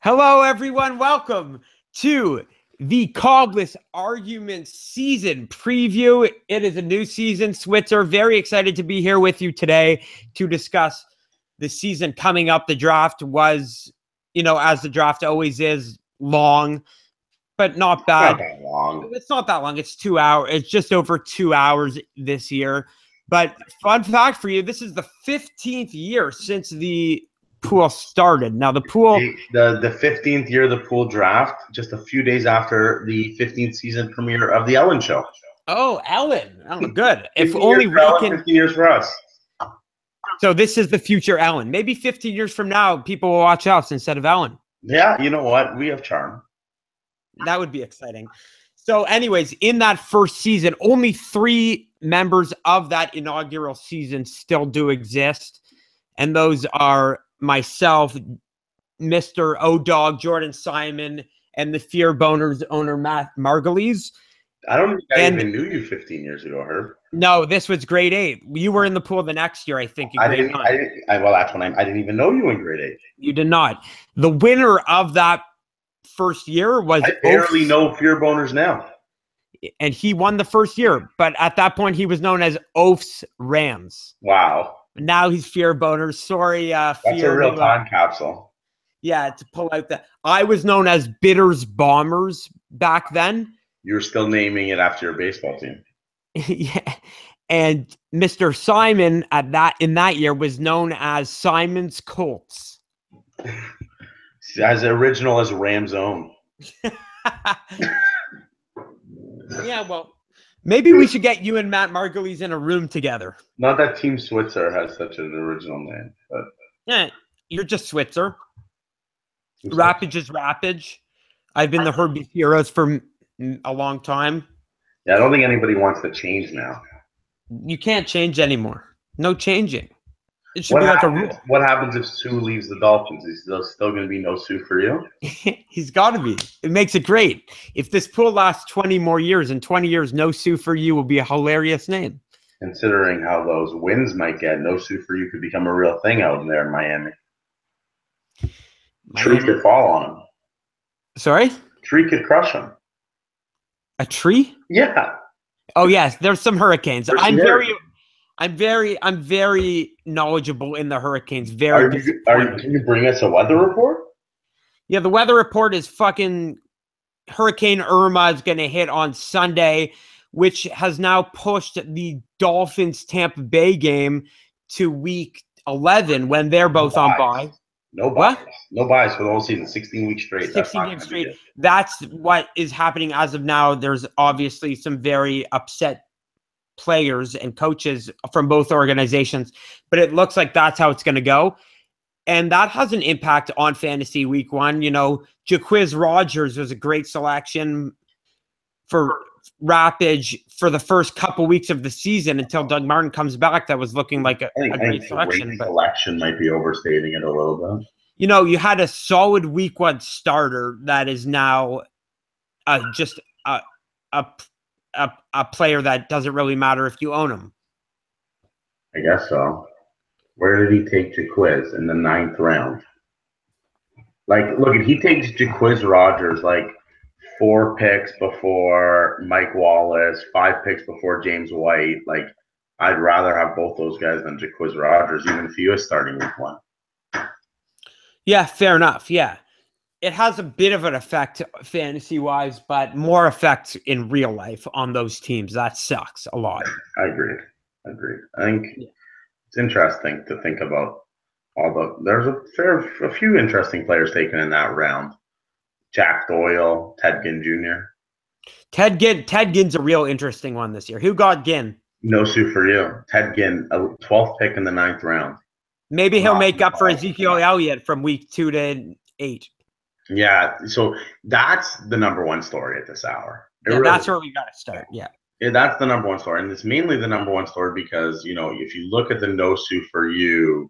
Hello, everyone. Welcome to the Cogless Arguments season preview. It is a new season. Switzer, very excited to be here with you today to discuss the season coming up. The draft was, as the draft always is, long, but not bad. Not that long. It's not that long. It's 2 hours. It's just over 2 hours this year. But fun fact for you, this is the 15th year since the pool started. Now the pool, the 15th year of the pool draft, just a few days after the 15th season premiere of the Ellen Show. Oh, Ellen. Oh, good. If 15 only years we for Ellen, can. 15 years for us. So this is the future Ellen. Maybe 15 years from now, people will watch us instead of Ellen. Yeah, you know what? We have charm. That would be exciting. So anyways, in that first season, only 3 members of that inaugural season still do exist. And those are myself, Mr. O-Dog, Jordan Simon, and the Fear Boners owner, Matt Margulies. I don't think I even knew you 15 years ago, Herb. No, this was grade 8. You were in the pool the next year, I think, in grade 9. Well, that's when I didn't even know you in grade 8. You did not. The winner of that first year was I barely know Fear Boners now. And he won the first year. But at that point, he was known as Oaf's Rams. Wow. Now he's Fear Boners. Sorry, That's Fear. a real time capsule. Yeah, to pull out I was known as Bitters Bombers back then. You're still naming it after your baseball team. Yeah. And Mr. Simon in that year was known as Simon's Colts. As original as Ram's Own. Yeah, well, maybe we should get you and Matt Margulies in a room together. Not that Team Switzer has such an original name, but yeah, you're just Switzer. Rapage is Rapage. I've been the Herbie Heroes for a long time. Yeah, I don't think anybody wants to change now. You can't change anymore. No changing. It should be like a rule. What happens if Sue leaves the Dolphins? Is there still going to be no Sue for you? He's got to be. It makes it great. If this pool lasts 20 more years, in 20 years, no Sue for you will be a hilarious name. Considering how those wins might get, no Sue for you could become a real thing out there in Miami. Tree could fall on him. Sorry? Tree could crush him. A tree? Yeah. Oh yes, there's some hurricanes. I'm very knowledgeable in the hurricanes. Can you bring us a weather report? Yeah, the weather report is fucking Hurricane Irma is going to hit on Sunday, which has now pushed the Dolphins Tampa Bay game to week 11 when they're both on bye. No buys. No buys for the whole season. 16 weeks straight. 16 games straight. That's what is happening as of now. There's obviously some very upset players and coaches from both organizations, but it looks like that's how it's going to go. And that has an impact on fantasy week 1. Jacquizz Rodgers was a great selection for Rapage for the first couple weeks of the season until Doug Martin comes back. That was looking like a great selection. But selection might be overstating it a little bit. You had a solid week 1 starter that is now just a player that doesn't really matter if you own him. I guess so. Where did he take Jacquizz in the 9th round? Look, he takes Jacquizz Rodgers 4 picks before Mike Wallace, 5 picks before James White. I'd rather have both those guys than Jacquizz Rodgers, even if he was starting week 1. Yeah, fair enough. Yeah. It has a bit of an effect fantasy-wise, but more effect in real life on those teams. That sucks a lot. I agree. I think it's interesting to think about there's a few interesting players taken in that round. Jack Doyle, Ted Ginn Jr. Ted Ginn's a real interesting one this year. Who got Ginn? No Sue for you. Ted Ginn, a 12th pick in the 9th round. Maybe he'll make up for Ezekiel Elliott from week 2 to 8. Yeah, so that's the number 1 story at this hour. That's where we got to start. Yeah, that's the number 1 story, and it's mainly the number 1 story because if you look at the no Sue for you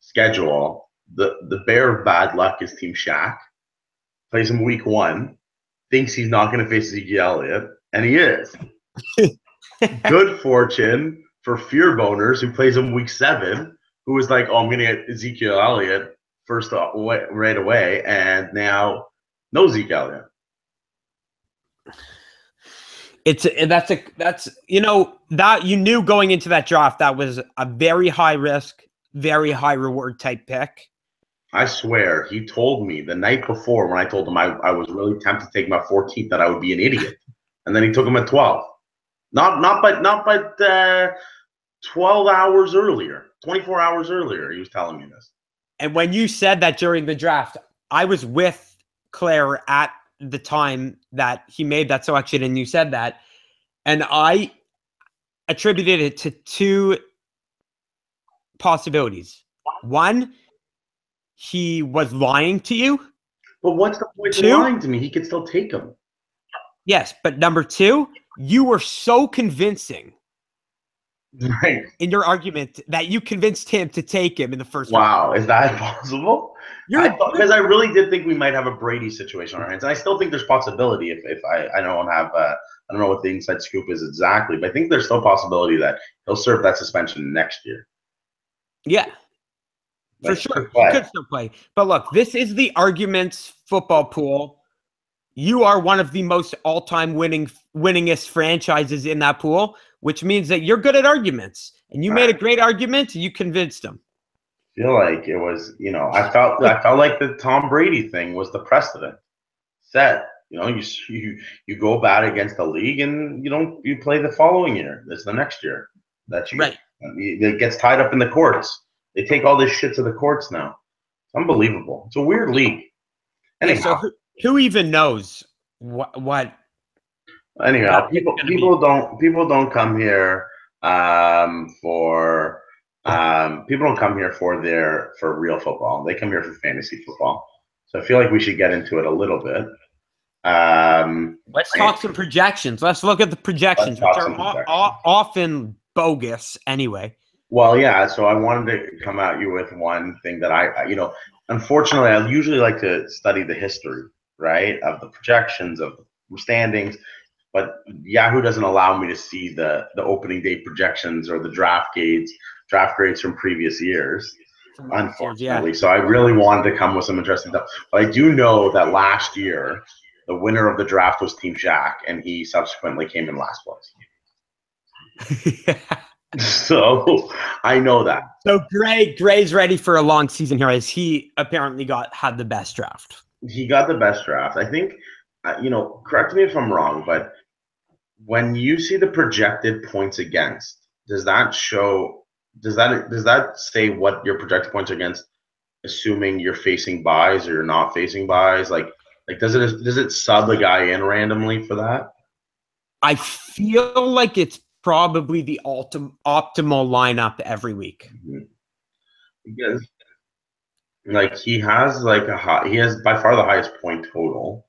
schedule, the bear of bad luck is Team Shaq. Plays him week 1, thinks he's not going to face Ezekiel Elliott, and he is. Good fortune for Fear Boners, who plays him week 7, who was like, oh, I'm going to get Ezekiel Elliott. right away, and now no Zeke Elliott. That's that you knew going into that draft that was a very high risk, very high reward type pick. I swear, he told me the night before when I told him I was really tempted to take him at 14th that I would be an idiot, and then he took him at 12. Not but 12 hours earlier, 24 hours earlier. He was telling me this. And when you said that during the draft, I was with Claire at the time that he made that selection, and you said that, and I attributed it to two possibilities. One, he was lying to you. But what's the point of lying to me? He could still take him. Yes, but number two, you were so convincing in your argument that you convinced him to take him in the first round. Wow, is that possible? Because I really did think we might have a Brady situation on our hands, and I still think there's possibility. If I don't have I don't know what the inside scoop is exactly, but I think there's still possibility that he'll serve that suspension next year. Yeah, for sure, he could still play. But look, this is the Arguments football pool. You are one of the most all-time winningest franchises in that pool, which means that you're good at arguments. And you made a great argument, and you convinced him. I feel like it was, I felt like the Tom Brady thing was the precedent set. You go bad against the league, and you play the following year. That's the next year. That's right. It gets tied up in the courts. They take all this shit to the courts now. It's unbelievable. It's a weird league. Anyhow. So who even knows what? Anyhow, people don't come here for real football. They come here for fantasy football. So I feel like we should get into it a little bit. Let's talk some projections. Let's look at the projections, which are often bogus anyway. Well, yeah. So I wanted to come at you with one thing that I unfortunately, I usually like to study the history, right, of the projections, of the standings, but Yahoo doesn't allow me to see the opening day projections or the draft grades from previous years, unfortunately. Yeah. So I really wanted to come with some interesting stuff. But I do know that last year, the winner of the draft was Team Shaq, and he subsequently came in last place. Yeah. So I know that. So Gray's ready for a long season here, as he apparently had the best draft. He got the best draft. I think, correct me if I'm wrong, but when you see the projected points against, does that say what your projected points against, assuming you're facing buys or you're not facing buys? Like does it sub a guy in randomly for that? I feel like it's probably the optimal lineup every week. Because he has he has by far the highest point total,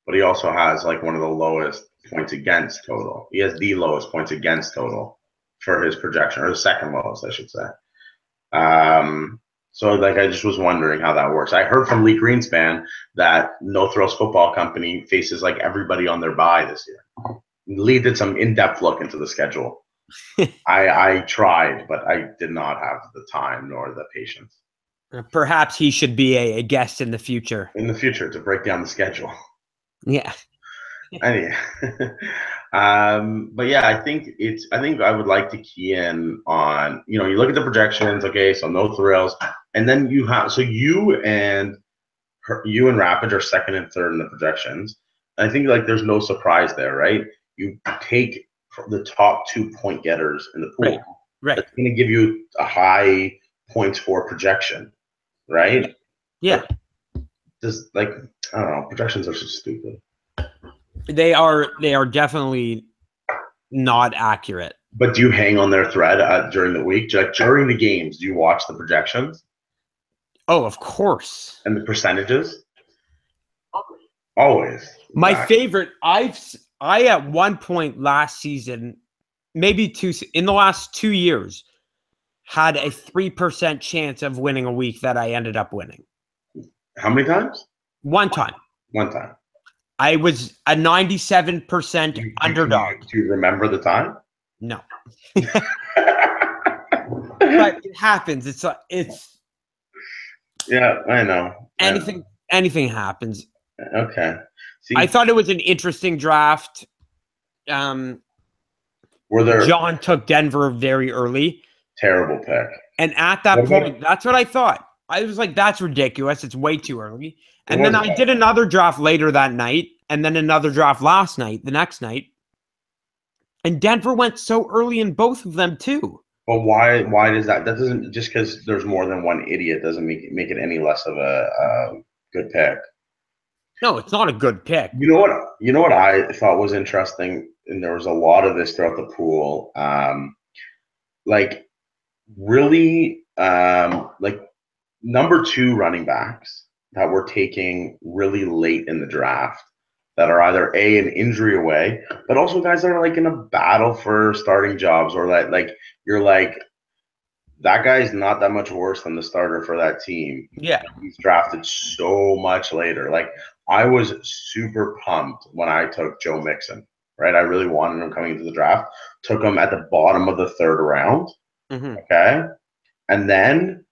but he also has one of the lowest points against total. He has the lowest points against total for his projection, or the second lowest, I should say. So I just was wondering how that works. I heard from Lee Greenspan that No Thrills Football Company faces everybody on their bye this year. Lee did some in-depth look into the schedule. I tried, but I did not have the time nor the patience. Perhaps he should be a guest in the future. In the future, to break down the schedule. Yeah. But yeah, I think I would like to key in on, you look at the projections. Okay, so No Thrills, and then you and Rapid are second and third in the projections. And I think there's no surprise there, right? You take the top 2 point getters in the pool. Right. That's going to give you a high points for projection, right? Yeah. I don't know. Projections are so stupid. They are definitely not accurate. But do you hang on their thread during the week? During the games, do you watch the projections? Oh, of course. And the percentages? Always. My favorite, I at one point last season, maybe in the last 2 years, had a 3% chance of winning a week that I ended up winning. How many times? One time. I was a 97% underdog. Do you remember the time? No. But it happens. Yeah, I know. Anything happens. Okay. See, I thought it was an interesting draft. were there John took Denver very early. terrible pick? And at that What about- point, that's what I thought. I was like, that's ridiculous. It's way too early. And It then was I did another draft later that night, and then another draft last night, the next night. And Denver went so early in both of them, too. But why? Why does that? That doesn't just because there's more than one idiot doesn't make it any less of a good pick. No, it's not a good pick. You know what? You know what I thought was interesting, and there was a lot of this throughout the pool. Like really, like number 2 running backs that were taking really late in the draft that are either an injury away, but also guys that are like in a battle for starting jobs, or that like you're like that guy's not that much worse than the starter for that team. Yeah. He's drafted so much later. Like I was super pumped when I took Joe Mixon, right? I really wanted him coming into the draft. Took him at the bottom of the 3rd round. Mm-hmm. Okay. And then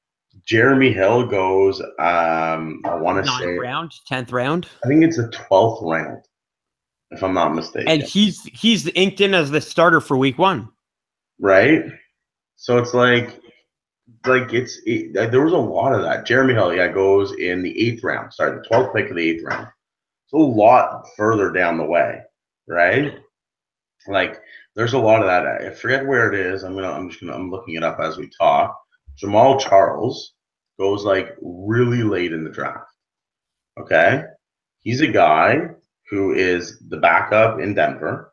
Jeremy Hill goes, I want to say 9th round, 10th round. I think it's the 12th round, if I'm not mistaken. And he's inked in as the starter for week 1. Right? So it's like there was a lot of that. Jeremy Hill, goes in the 8th round. Sorry, the 12th pick of the 8th round. It's a lot further down the way, right? Like there's a lot of that. I forget where it is. I'm looking it up as we talk. Jamal Charles goes like really late in the draft. Okay? He's a guy who is the backup in Denver,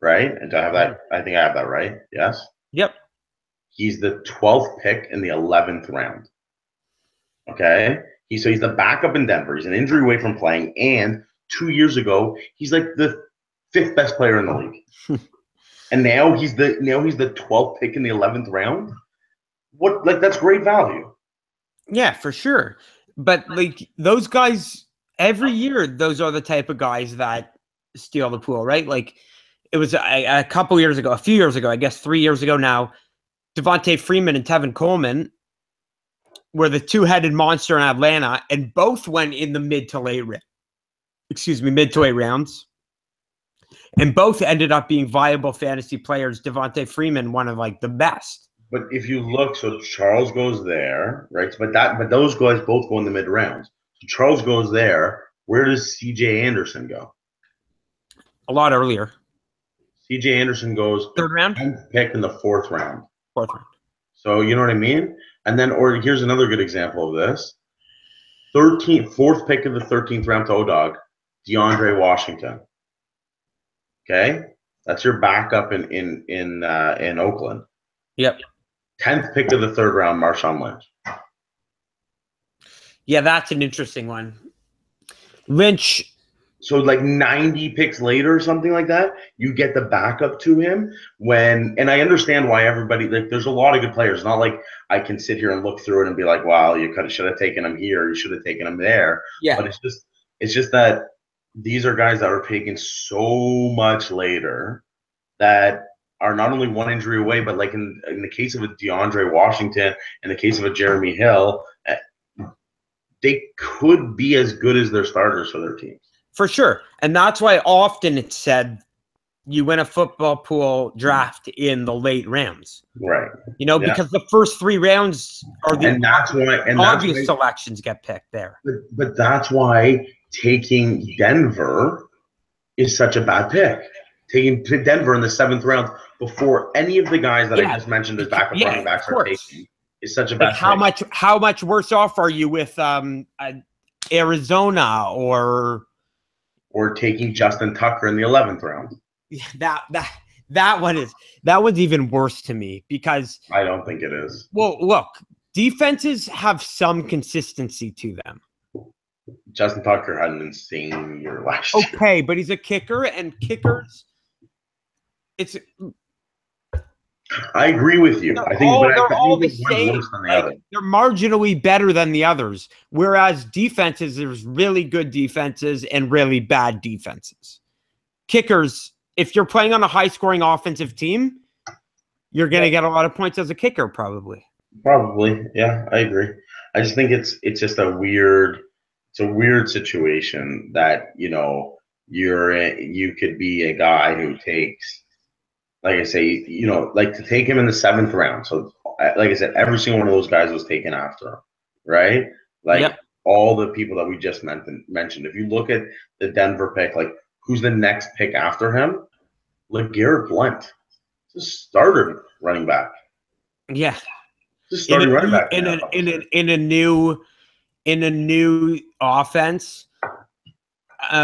right? And I think I have that right. Yes? Yep. He's the 12th pick in the 11th round. Okay? He's the backup in Denver. He's an injury away from playing, and 2 years ago, he's like the 5th best player in the league. And now he's the 12th pick in the 11th round. What, like, that's great value. Yeah, for sure. But like those guys, every year, those are the type of guys that steal the pool, right? Like it was a couple years ago, a few years ago, I guess 3 years ago now, Devontae Freeman and Tevin Coleman were the 2-headed monster in Atlanta, and both went in the mid to late rounds. And both ended up being viable fantasy players. Devontae Freeman, one of like the best. But if you look, so Charles goes there, right? But those guys both go in the mid rounds. So Charles goes there. Where does CJ Anderson go? A lot earlier. CJ Anderson goes 3rd round, 10th pick in the 4th round. 4th round. So you know what I mean? And then, or here's another good example of this: 4th pick of the 13th round to ODog, DeAndre Washington. Okay, that's your backup in Oakland. Yep. 10th pick of the 3rd round, Marshawn Lynch. Yeah, that's an interesting one. Lynch. So like 90 picks later or something like that, you get the backup to him and I understand why everybody, like there's a lot of good players. Not like I can sit here and look through it and be like, wow, you should have taken him here, you should have taken him there. Yeah. But it's just that these are guys that are taken so much later that are not only one injury away, but like in the case of a DeAndre Washington, in the case of a Jeremy Hill, they could be as good as their starters for their teams. For sure. And that's why often it's said you win a football pool draft in the late rounds. Right. You know, because the first 3 rounds are the obvious selections get picked there. But that's why taking Denver is such a bad pick. Taking Denver in the 7th round before any of the guys that I just mentioned as backup running backs are taking is such a bad pick. How much worse off are you with Arizona or taking Justin Tucker in the 11th round? That one's even worse to me because I don't think it is. Well, look, defenses have some consistency to them. Justin Tucker had an insane year last year. Okay, but he's a kicker, and kickers, I agree with you. I think they're all the same. They're marginally better than the others. Whereas defenses, there's really good defenses and really bad defenses. Kickers, if you're playing on a high-scoring offensive team, you're going to get a lot of points as a kicker, probably. Probably, yeah, I agree. I just think it's just a weird situation that you could be a guy who takes, like I say, like to take him in the seventh round. So, like I said, every single one of those guys was taken after him, right? Like Yep. all the people that we just mentioned. If you look at the Denver pick, like who's the next pick after him? LeGarrette Blount, it's a starter running back. Yeah. It's a In a starting running new back. in a new offense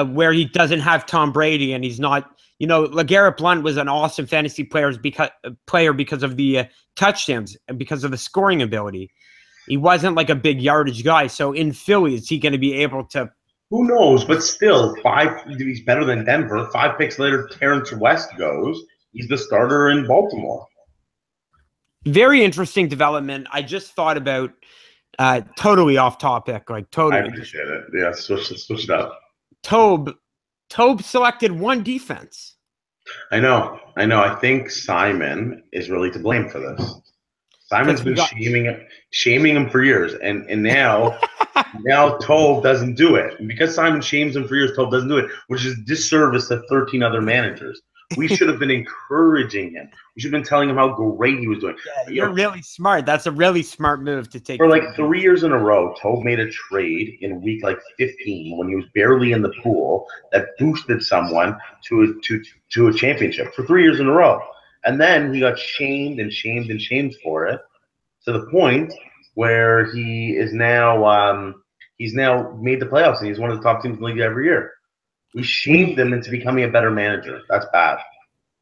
where he doesn't have Tom Brady and he's not. LeGarrette Blount was an awesome fantasy player because of the touchdowns and because of the scoring ability. He wasn't like a big yardage guy. So in Philly, is he going to be able to? Who knows? But still, he's better than Denver. 5 picks later, Terrence West goes. He's the starter in Baltimore. Very interesting development. I just thought about totally off topic, like totally. I appreciate it. Yeah, switch it up. Tobe selected one defense. I know. I think Simon is really to blame for this. Simon's been shaming him for years, and now Tobe doesn't do it. And because Simon shames him for years, Tobe doesn't do it, which is disservice to 13 other managers. We should have been encouraging him. We should have been telling him how great he was doing. Yeah, you're really smart. That's a really smart move to take. For like 3 years in a row, Tobe made a trade in week like 15 when he was barely in the pool that boosted someone to a championship for 3 years in a row. And then he got shamed and shamed and shamed for it to the point where he's now made the playoffs and he's one of the top teams in the league every year. We shamed him into becoming a better manager. That's bad.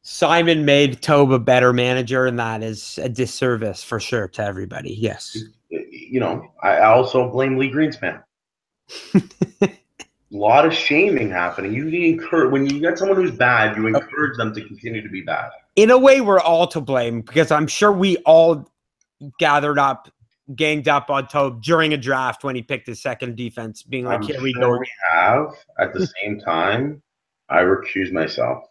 Simon made Tobe a better manager, and that is a disservice for sure to everybody. Yes. I also blame Lee Greenspan. A lot of shaming happening. When you got someone who's bad, you encourage them to continue to be bad. In a way, we're all to blame because I'm sure we all ganged up on Tobe during a draft when he picked his second defense, being like, "Here we go." We have at the same time. I recuse myself.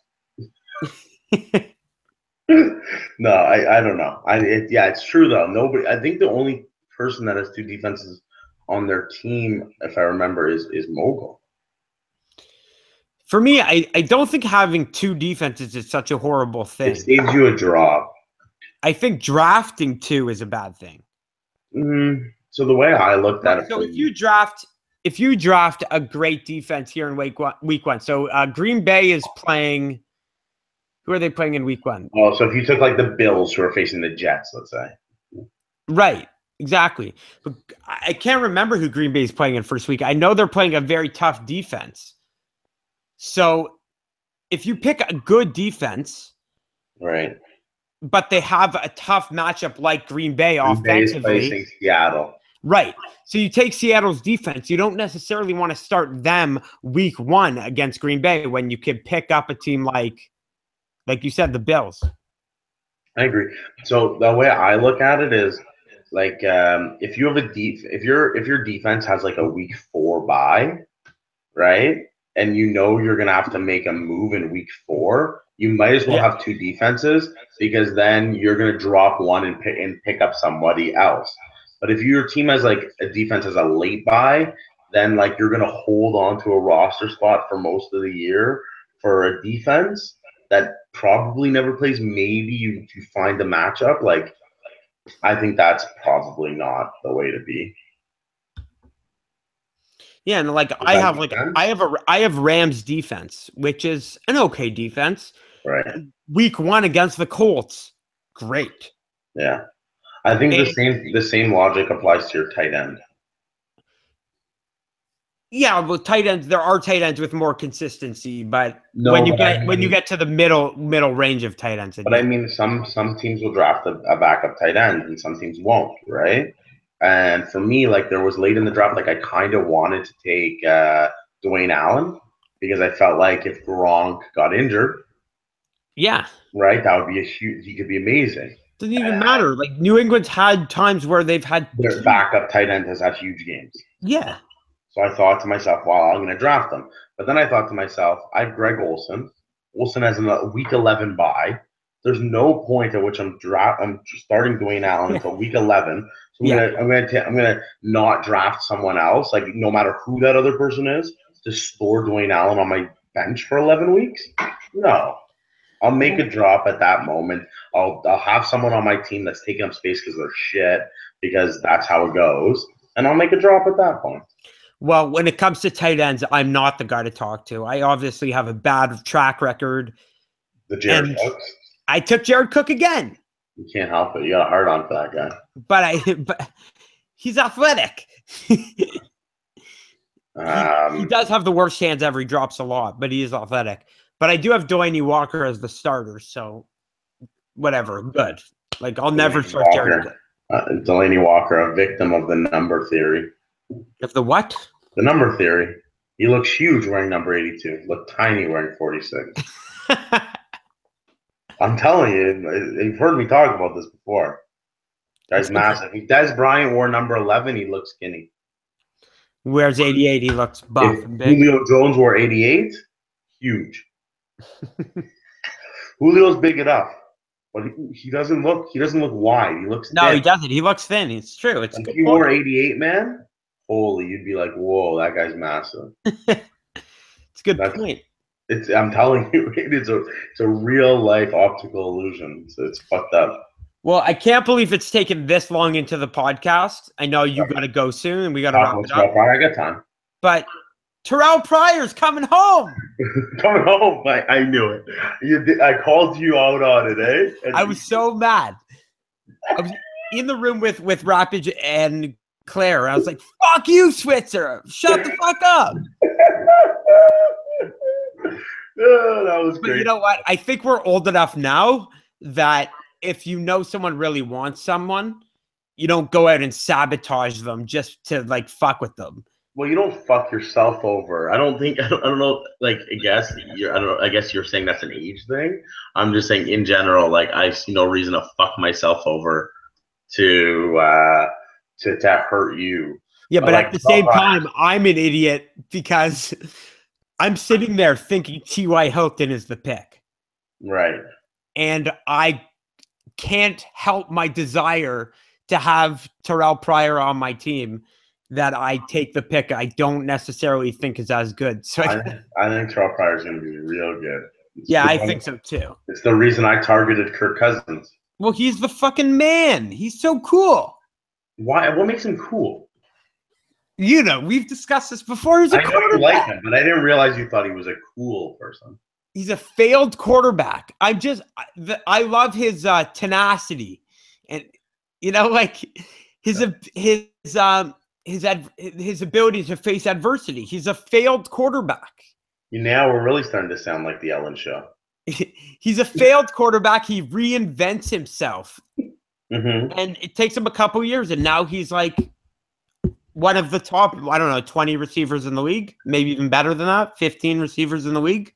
No, I don't know. It's true though. Nobody. I think the only person that has two defenses on their team, if I remember, is Mogul. For me, I don't think having two defenses is such a horrible thing. It saves you a draw. I think drafting two is a bad thing. So the way I looked at it, so if you draft a great defense here in week one, so Green Bay is playing. Who are they playing in week one? Oh, so if you took like the Bills who are facing the Jets, let's say. Right, exactly. But I can't remember who Green Bay is playing in first week. I know they're playing a very tough defense. So if you pick a good defense, right, but they have a tough matchup like Green Bay offensively. Bay is facing Seattle. Right. So you take Seattle's defense. You don't necessarily want to start them week one against Green Bay when you could pick up a team like you said, the Bills. I agree. So the way I look at it is like if you have if your defense has like a week 4 bye, right? And you're gonna have to make a move in week 4, you might as well have two defenses because then you're gonna drop one and pick up somebody else. But if your team has like a defense as a late bye, then like you're gonna hold on to a roster spot for most of the year for a defense that probably never plays. Maybe you find a matchup. Like, I think that's probably not the way to be. Yeah, and like I have Rams defense, which is an okay defense. Right. Week 1 against the Colts, great. Yeah, I think the same logic applies to your tight end. Yeah, well, tight ends. There are tight ends with more consistency, but when you get to the middle range of tight ends, but I mean, some teams will draft a backup tight end, and some teams won't, right? And for me, like there was late in the draft, like I kind of wanted to take Dwayne Allen because I felt like if Gronk got injured, right, that would be he could be amazing. Doesn't even matter. Like New England's had times where they've had their backup tight end has had huge games. Yeah. So I thought to myself, well, I'm going to draft him. But then I thought to myself, I have Greg Olsen. Olsen has a week 11 bye. There's no point at which I'm starting Dwayne Allen until week 11. So I'm gonna not draft someone else, like no matter who that other person is, to store Dwayne Allen on my bench for 11 weeks. No, I'll make a drop at that moment. I'll have someone on my team that's taking up space because they're shit, because that's how it goes, and I'll make a drop at that point. Well, when it comes to tight ends, I'm not the guy to talk to. I obviously have a bad track record. The Jared Cooks. I took Jared Cook again. You can't help it. You got a hard on for that guy. But he's athletic. He does have the worst hands ever. He drops a lot, but he is athletic. But I do have Delaney Walker as the starter, so whatever. Good. Like, I'll never start Jared Cook. Delaney Walker, a victim of the number theory. Of the what? The number theory. He looks huge wearing number 82. Looked tiny wearing 46. I'm telling you, you've heard me talk about this before. Guy's massive. If Dez Bryant wore number 11, he looks skinny. Wears 88, he looks buff if and big. Julio Jones wore 88, huge. Julio's big enough, but he doesn't look wide. He looks no, thin. he doesn't. He looks thin. It's true. It's if he wore 88, man, holy, you'd be like, whoa, that guy's massive. It's a good point. I'm telling you, it's a real life optical illusion. So it's fucked up. Well, I can't believe it's taken this long into the podcast. I know you got to go soon, and we got to wrap it up. I got time. But Terrell Pryor's coming home. Coming home. I knew it. I called you out on it, eh? I was so mad. I was in the room with Rapid and Claire. I was like, fuck you, Switzer. Shut the fuck up. Oh, that was great. But you know what? I think we're old enough now that if you know someone really wants someone, you don't go out and sabotage them just to like fuck with them. Well, you don't fuck yourself over. I don't know. Like, I guess you're saying that's an age thing. I'm just saying in general, like, I see no reason to fuck myself over to hurt you. Yeah, but at the same time, I'm an idiot because I'm sitting there thinking T.Y. Hilton is the pick. Right. And I can't help my desire to have Terrell Pryor on my team that I take the pick I don't necessarily think is as good. So I think Terrell Pryor is going to be real good. I think so too. It's the reason I targeted Kirk Cousins. Well, he's the fucking man. He's so cool. Why? What makes him cool? You know, we've discussed this before. He's a quarterback. I know you like him, but I didn't realize you thought he was a cool person. He's a failed quarterback. I love his tenacity, and you know, like his ability to face adversity. He's a failed quarterback. Now we're really starting to sound like the Ellen Show. He's a failed quarterback. He reinvents himself, and it takes him a couple years, and now he's like one of the top, 20 receivers in the league, maybe even better than that, 15 receivers in the league.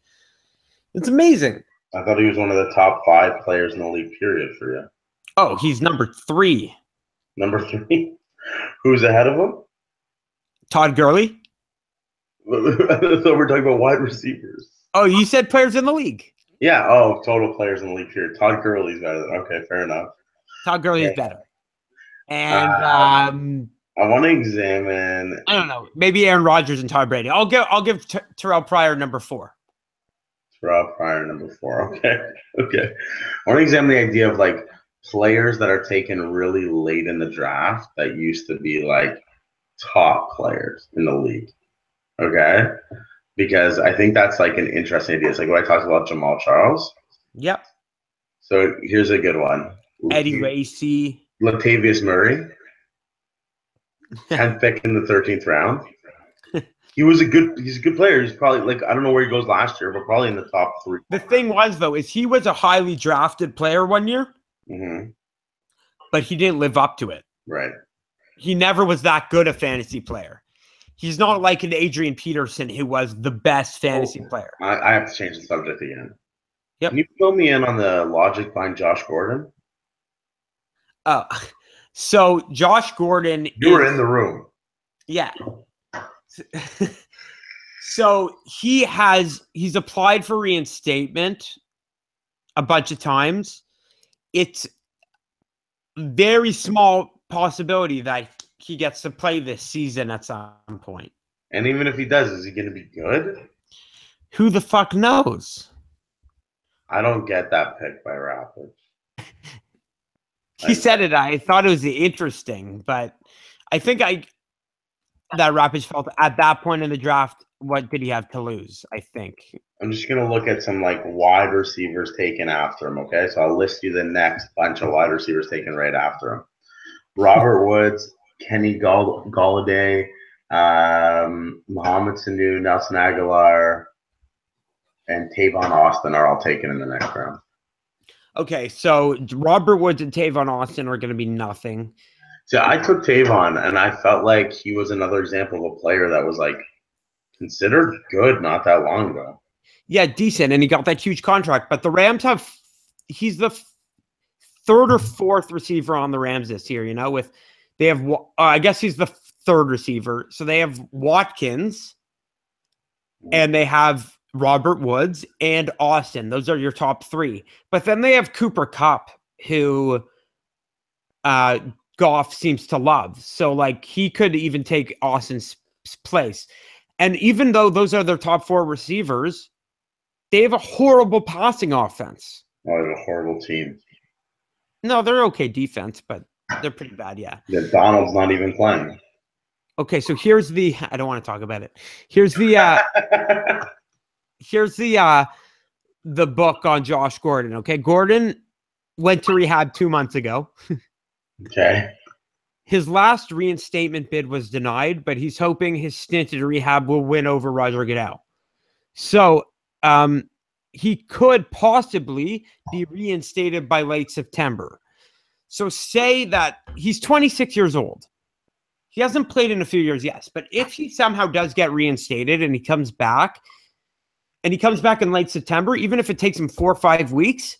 It's amazing. I thought he was one of the top 5 players in the league, period, for you. Oh, he's number 3. Number 3? Who's ahead of him? Todd Gurley. I thought we're talking about wide receivers. Oh, you said players in the league. Yeah. Oh, total players in the league, period. Todd Gurley's better. Okay, fair enough. Todd Gurley is better. And I want to examine. I don't know. Maybe Aaron Rodgers and Todd Brady. I'll give Terrell Pryor number 4. Terrell Pryor number 4. Okay. I want to examine the idea of like players that are taken really late in the draft that used to be like top players in the league. Okay. Because I think that's like an interesting idea. It's like when I talked about Jamal Charles. Yep. So here's a good one. Eddie Lacy. Latavius Murray. 10th pick in the 13th round. He's a good player. He's probably like, I don't know where he goes last year, but probably in the top 3. The thing was though, is he was a highly drafted player one year, but he didn't live up to it. Right. He never was that good a fantasy player. He's not like an Adrian Peterson who was the best fantasy player. I have to change the subject again. Yep. Can you fill me in on the logic behind Josh Gordon? Oh, so Josh Gordon. You were in the room. Yeah. So he's applied for reinstatement a bunch of times, it's very small possibility that he gets to play this season at some point. And even if he does, is he going to be good? Who the fuck knows? I don't get that pick by Raptors. He said it. I thought it was interesting, but I think that Raptors felt at that point in the draft, what did he have to lose? I think. I'm just going to look at some like wide receivers taken after him, okay? So I'll list you the next bunch of wide receivers taken right after him. Robert Woods, Kenny Golladay, Mohamed Sanu, Nelson Aguilar, and Tavon Austin are all taken in the next round. Okay, so Robert Woods and Tavon Austin are going to be nothing. So I took Tavon, and I felt like he was another example of a player that was like considered good not that long ago. Yeah, decent, and he got that huge contract. But the Rams he's the third or fourth receiver on the Rams this year. You know, they have I guess he's the third receiver. So they have Watkins, and they have Robert Woods and Austin. Those are your top three. But then they have Cooper Kupp, who Goff seems to love. So like he could even take Austin's place. And even though those are their top four receivers, they have a horrible passing offense. Oh, they have a horrible team. No, they're okay defense, but they're pretty bad, yeah. Yeah, Donald's not even playing. Okay, so here's the I don't want to talk about it. Here's the here's the book on Josh Gordon. Okay, Gordon went to rehab 2 months ago. Okay. His last reinstatement bid was denied, but he's hoping his stint in rehab will win over Roger Goodell. So he could possibly be reinstated by late September. So say that he's 26 years old. He hasn't played in a few years, yes, but if he somehow does get reinstated and he comes back in late September, even if it takes him 4 or 5 weeks,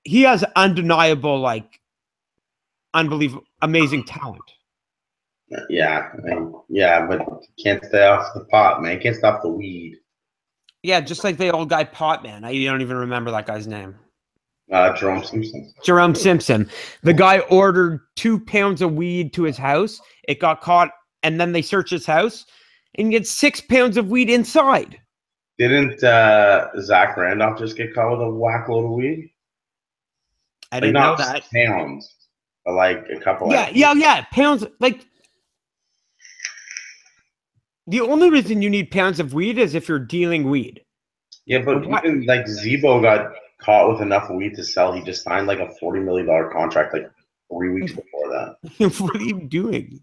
he has undeniable, like, unbelievable, amazing talent. Yeah, but can't stay off the pot, man. Can't stop the weed. Yeah, just like the old guy Pot Man. I don't even remember that guy's name. Jerome Simpson. Jerome Simpson. The guy ordered 2 pounds of weed to his house. It got caught, and then they searched his house, and he had 6 pounds of weed inside. Didn't Zach Randolph just get caught with a whack load of weed? I didn't know that. Pounds, but like a couple. Yeah. Pounds. Like, the only reason you need pounds of weed is if you're dealing weed. Yeah, but even like Zebo got caught with enough weed to sell. He just signed like a $40 million contract like 3 weeks before that. What are you doing?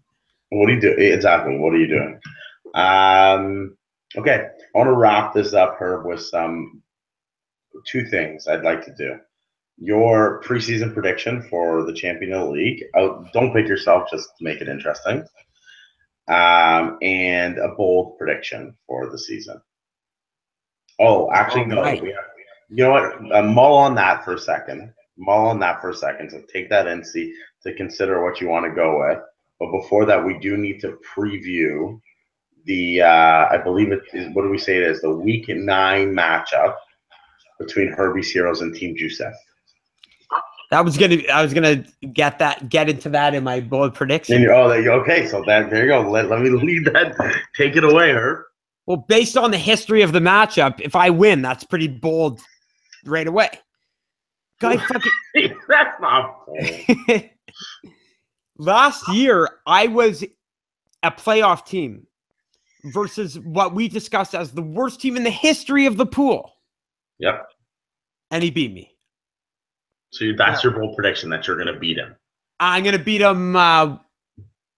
What do you do? Exactly. What are you doing? Okay. I want to wrap this up, Herb, with two things I'd like to do. Your preseason prediction for the champion of the league. Don't pick yourself, just make it interesting. And a bold prediction for the season. Oh, actually, no. Right. You know what? Mull on that for a second. So take that in, see to consider what you want to go with. But before that, we do need to preview the. I believe it is. What do we say it is? The Week 9 matchup between Herbie's Heroes and Team Joseph. I was gonna get into that in my bold prediction. Okay. So there you go. Let me lead that. Take it away, Herb. Well, based on the history of the matchup, if I win, that's pretty bold right away. Guy fucking That's not bold. Last year, I was a playoff team versus what we discussed as the worst team in the history of the pool. Yep. And he beat me. So that's your bold prediction, that you're going to beat him. I'm going to beat him.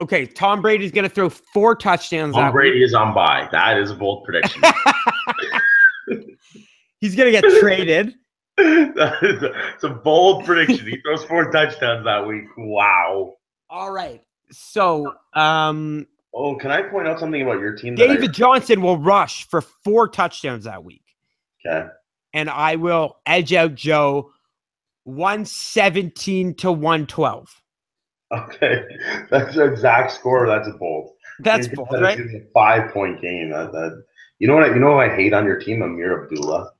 Okay, Tom Brady's going to throw 4 touchdowns. Tom Brady is on bye. That is a bold prediction. He's going to get traded. It's a bold prediction. He throws 4 touchdowns that week. Wow. All right. So, can I point out something about your team? David Johnson will rush for 4 touchdowns that week. Okay. And I will edge out Joe 117 to 112. Okay. That's the exact score. That's a bold. That's bold, right? It's a 5-point game. You know what I hate on your team? Amir Abdullah.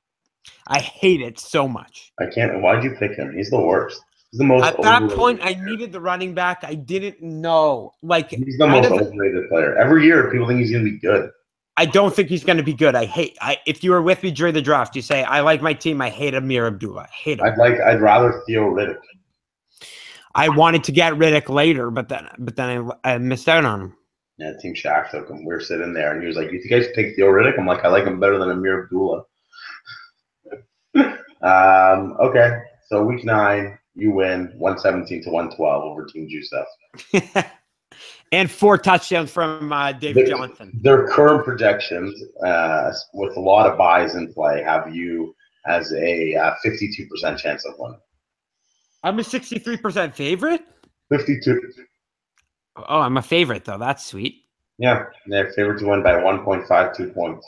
I hate it so much. I can't. Why'd you pick him? He's the worst. He's the most At that overrated point, I player. needed the running back. I didn't know. Like, He's the out most of, overrated player. Every year, people think he's going to be good. I don't think he's going to be good. If you were with me during the draft, you say, I like my team. I hate Amir Abdullah. I hate him. I'd rather Theo Riddick. I wanted to get Riddick later, but then I missed out on him. Yeah, Team Shaq took him. We were sitting there, and he was like, "You guys take Theo Riddick?" I'm like, "I like him better than Amir Abdullah." Okay, so week 9, you win 117-112 over Team Juicef. And 4 touchdowns from David Johnson. Their current projections, with a lot of buys in play, have you as a 52% chance of winning. I'm a 63% favorite? 52. Oh, I'm a favorite, though. That's sweet. Yeah, they're favored to win by 1.52 points.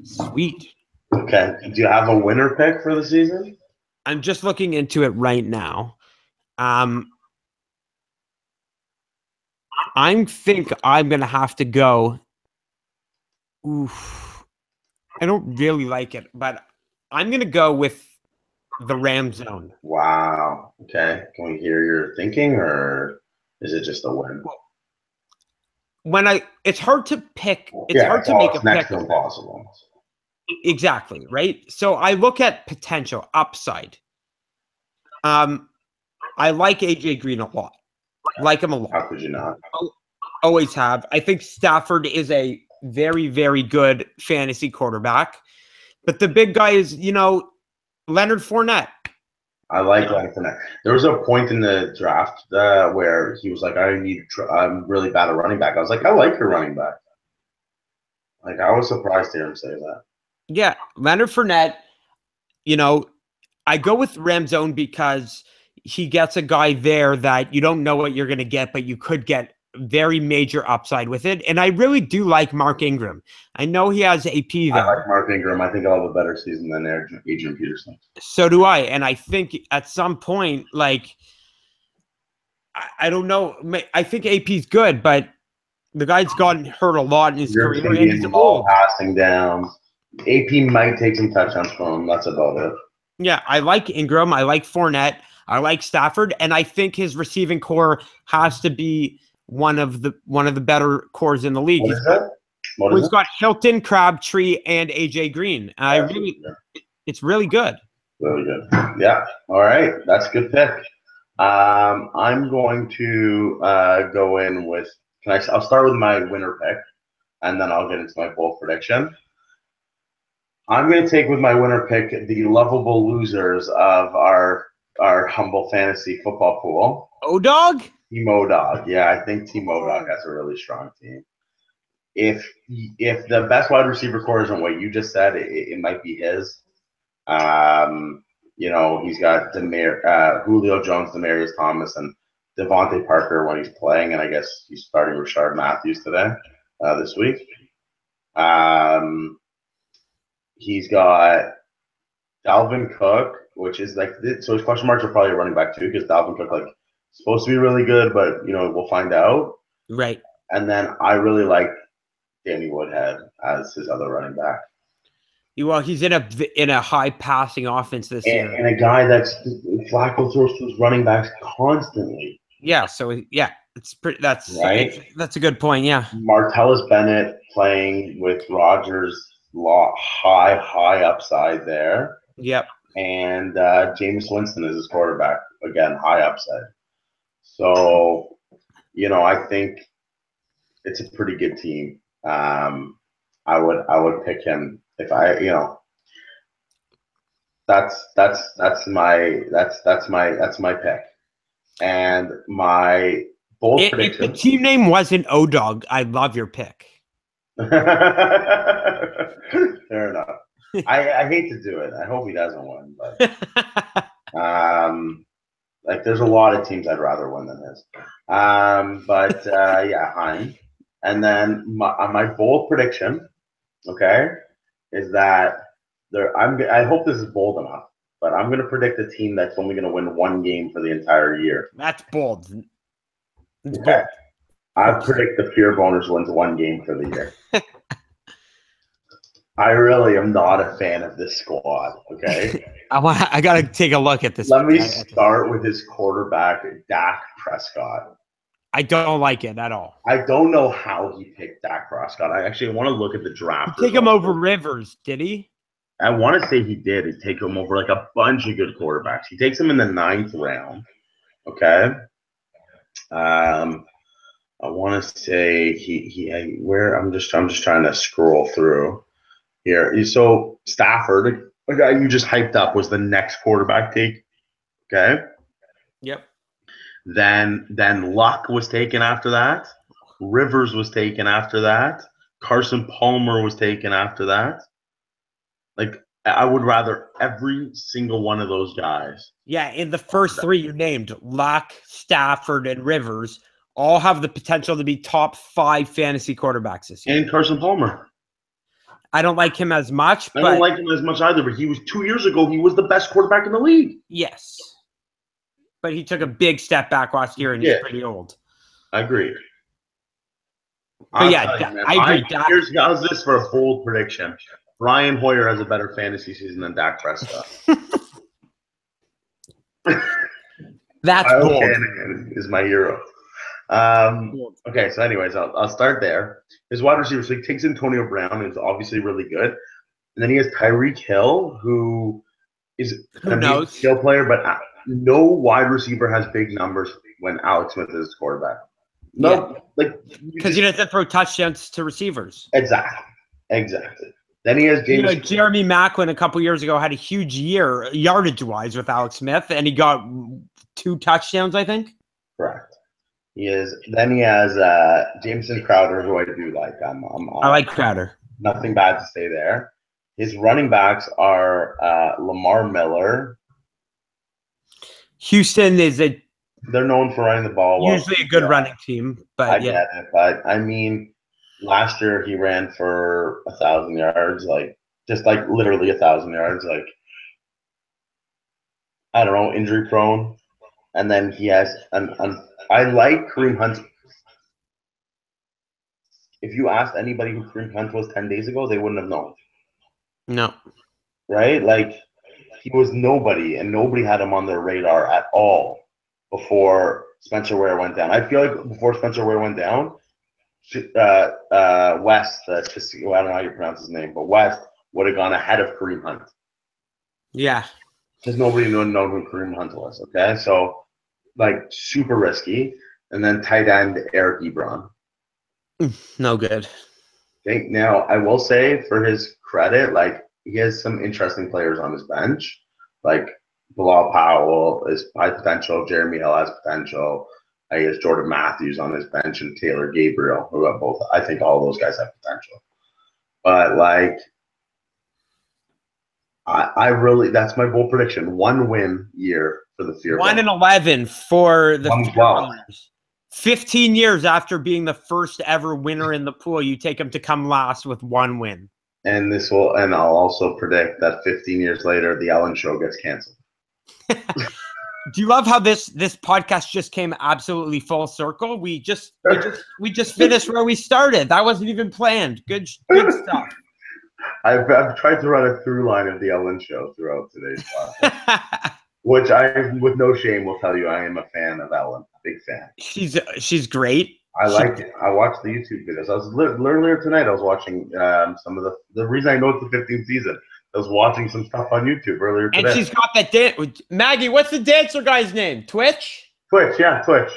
Sweet. Okay. Do you have a winner pick for the season? I'm just looking into it right now. I think I'm going to have to go. Oof. I don't really like it, but I'm going to go with the Ram zone. Wow. Okay. Can we hear your thinking, or is it just a win? It's hard to pick. It's hard to make a next pick. to impossible. Exactly, right? So I look at potential upside. I like AJ Green a lot. Like him a lot. How could you not? Always have. I think Stafford is a very, very good fantasy quarterback. But the big guy is, Leonard Fournette. I like Leonard Fournette. There was a point in the draft where he was like, I'm really bad at running back. I was like, I like your running back. Like, I was surprised to hear him say that. Yeah, Leonard Fournette, I go with Ram zone because he gets a guy there that you don't know what you're going to get, but you could get very major upside with it. And I really do like Mark Ingram. I know he has AP there. I like Mark Ingram. I think I'll have a better season than Adrian Peterson. So do I. And I think at some point, I don't know. I think AP's good, but the guy's gotten hurt a lot in his career. And he's old. Passing down. AP might take some touchdowns from him. That's about it. Yeah, I like Ingram. I like Fournette. I like Stafford. And I think his receiving core has to be one of the better cores in the league. He's got Hilton, Crabtree, and AJ Green. It's really good. Really good. Yeah. All right. That's a good pick. I'm going to go in with. I'll start with my winner pick, and then I'll get into my bold prediction. I'm going to take with my winner pick the lovable losers of our humble fantasy football pool. O-Dog? Team O-Dog. Yeah, I think Team O-Dog has a really strong team. If the best wide receiver core isn't what you just said, it might be his. He's got Julio Jones, Demaryius Thomas, and Devontae Parker when he's playing, and I guess he's starting Rashard Matthews this week. He's got Dalvin Cook, which is so his question marks are probably running back too, because Dalvin Cook supposed to be really good, but we'll find out. Right. And then I really like Danny Woodhead as his other running back. Well, he's in a high passing offense this year, and a guy that's Flacco throws to his running backs constantly. Yeah, so it's pretty. That's right. That's a good point. Yeah, Martellus Bennett playing with Rodgers, high upside there. Yep. And Jameis Winston is his quarterback again, high upside. So, I think it's a pretty good team. I would pick him if that's my pick. And my bold prediction. If the team name wasn't O-Dog, I'd love your pick. Fair enough. I hate to do it. I hope he doesn't win, but there's a lot of teams I'd rather win than his. Hein. And then my bold prediction, okay, is that I hope this is bold enough, but I'm going to predict a team that's only going to win one game for the entire year. That's bold. It's okay. Bold. I predict the Pure Boners wins one game for the year. I really am not a fan of this squad. Okay. I gotta take a look at this. Let me start with his quarterback, Dak Prescott. I don't like it at all. I don't know how he picked Dak Prescott. I actually want to look at the draft. Take him over Rivers, did he? I want to say he did. He'd take him over like a bunch of good quarterbacks. He takes him in the 9th round. Okay. I want to say where I'm just trying to scroll through here. So Stafford, a guy you just hyped up, was the next quarterback take. Okay. Yep. Then Luck was taken after that. Rivers was taken after that. Carson Palmer was taken after that. Like, I would rather every single one of those guys. Yeah, in the first 3 you named, Luck, Stafford, and Rivers, all have the potential to be top 5 fantasy quarterbacks this year. And Carson Palmer. I don't like him as much. I don't like him as much either, but he was 2 years ago, he was the best quarterback in the league. Yes. But he took a big step back last year, and he's pretty old. I agree. But yeah, I agree. How's this for a bold prediction? Brian Hoyer has a better fantasy season than Dak Prescott. That's bold. Shanahan is my hero. Okay, so anyways, I'll start there. His wide receiver, so he takes Antonio Brown, who's obviously really good. And then he has Tyreek Hill, who is a skill player, but no wide receiver has big numbers when Alex Smith is quarterback. No, because he doesn't throw touchdowns to receivers. Exactly. Then he has James. Jeremy Maclin a couple years ago had a huge year yardage-wise with Alex Smith, and he got 2 touchdowns, I think. Correct. Then he has Jameson Crowder, who I do like. I like Crowder. Nothing bad to say there. His running backs are Lamar Miller. Houston is they're known for running the ball well. Usually a good running team, but I get it. But I mean, last year he ran for 1,000 yards, just literally 1,000 yards. I don't know, injury prone. And then he has I like Kareem Hunt. If you asked anybody who Kareem Hunt was 10 days ago, they wouldn't have known. No. Right? He was nobody, and nobody had him on their radar at all before Spencer Ware went down. I feel like before Spencer Ware went down, West, I don't know how you pronounce his name, but West would have gone ahead of Kareem Hunt. Yeah. Because nobody known who Kareem Hunt was, okay? So, super risky. And then tight end, Eric Ebron. No good. Okay, now, I will say, for his credit, he has some interesting players on his bench. Bilal Powell is high potential. Jeremy Hill has potential. He has Jordan Matthews on his bench and Taylor Gabriel, who have both. I think all those guys have potential. But, I really, that's my bold prediction. 1 win year for the Fear. 1-11 for the 1-12. 15 years after being the first ever winner in the pool, you take them to come last with 1 win. And I'll also predict that 15 years later, the Ellen Show gets canceled. Do you love how this podcast just came absolutely full circle? We just finished where we started. That wasn't even planned. Good stuff. I've tried to run a through line of the Ellen Show throughout today's podcast, which I, with no shame, will tell you I am a fan of Ellen. Big fan. She's great. I like it. I watched the YouTube videos. I was earlier tonight. I was watching some of the reason I know it's the 15th season. I was watching some stuff on YouTube earlier today. And she's got that dance. Maggie, what's the dancer guy's name? Twitch. Yeah, Twitch.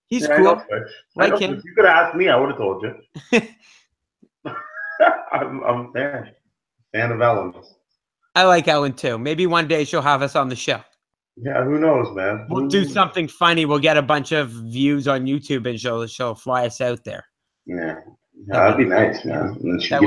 He's cool. I know Twitch. Like him. If you could have asked me, I would have told you. I'm a fan of Ellen. I like Ellen too. Maybe one day she'll have us on the show. Yeah, who knows, man? We'll do something funny. We'll get a bunch of views on YouTube, and she'll fly us out there. Yeah, that'd be nice, man. And then she'll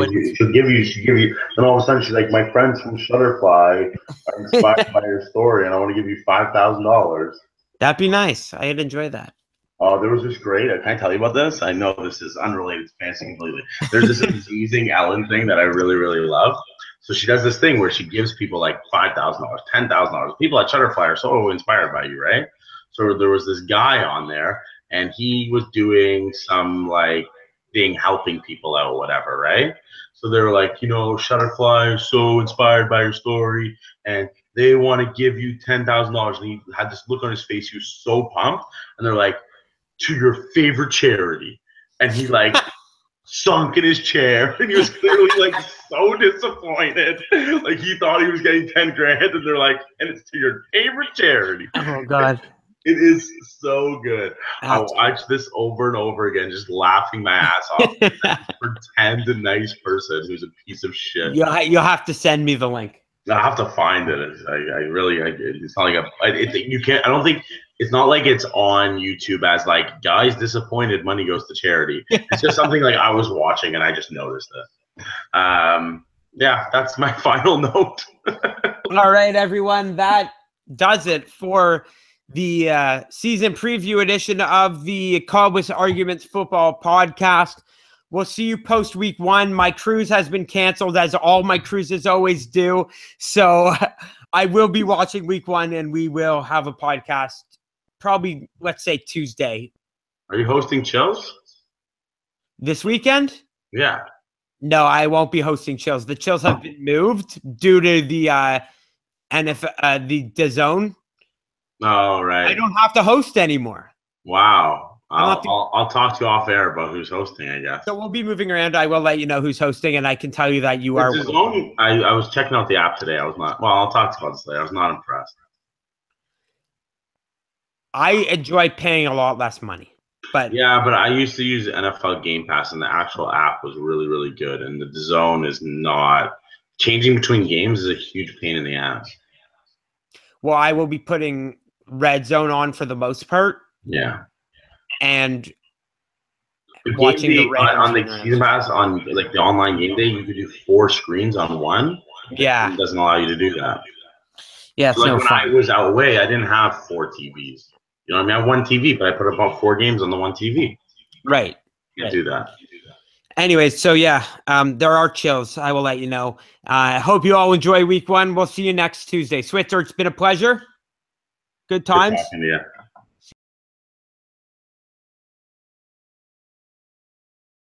give you, and all of a sudden she's like, "My friends from Shutterfly are inspired by your story, and I want to give you $5,000." That'd be nice. I'd enjoy that. Oh, there was this great. Can I tell you about this? I know this is unrelated to fantasy completely. There's this amazing Ellen thing that I really, really love. So she does this thing where she gives people like $5,000, $10,000. People at Shutterfly are so inspired by you, right? So there was this guy on there, and he was doing some being helping people out, whatever, right? So they were like, Shutterfly is so inspired by your story, and they want to give you $10,000. And he had this look on his face. He was so pumped. And they're like, to your favorite charity. And he like sunk in his chair, and he was clearly like so disappointed. Like he thought he was getting 10 grand, and they're like, and it's to your favorite charity. Oh God. It is so good. I watched this over and over again, just laughing my ass off. Pretend a nice person who's a piece of shit. You'll have to send me the link. I have to find it. It's not like you can't. I don't think it's not like it's on YouTube as like guys disappointed, money goes to charity. It's just something like I was watching and I just noticed it. Yeah, that's my final note. All right, everyone, that does it for the season preview edition of the Cowboys Arguments Football Podcast. We'll see you post week 1. My cruise has been canceled, as all my cruises always do. So I will be watching week 1, and we will have a podcast probably, let's say, Tuesday. Are you hosting Chills? This weekend? Yeah. No, I won't be hosting Chills. The Chills have been moved due to the the DAZN. Oh, right. I don't have to host anymore. Wow. I'll talk to you off air about who's hosting, I guess. So we'll be moving around. I will let you know who's hosting, and I can tell you that you are. I was checking out the app today. I was not. Well, I'll talk to you about this later. I was not impressed. I enjoy paying a lot less money, but yeah, but I used to use NFL Game Pass, and the actual app was really, really good. And the DAZN is not. Changing between games is a huge pain in the ass. Well, I will be putting Red Zone on for the most part. Yeah. And watching the on the season pass on like the online game day, you could do 4 screens on one. Yeah. It doesn't allow you to do that. Yeah. So like when I was out away, I didn't have 4 TVs. You know what I mean? I have 1 TV, but I put about 4 games on the 1 TV. Right. You can't do that. Anyways, so yeah, there are Chills. I will let you know. I hope you all enjoy week 1. We'll see you next Tuesday. Switzer, it's been a pleasure. Good times. Good talking to you.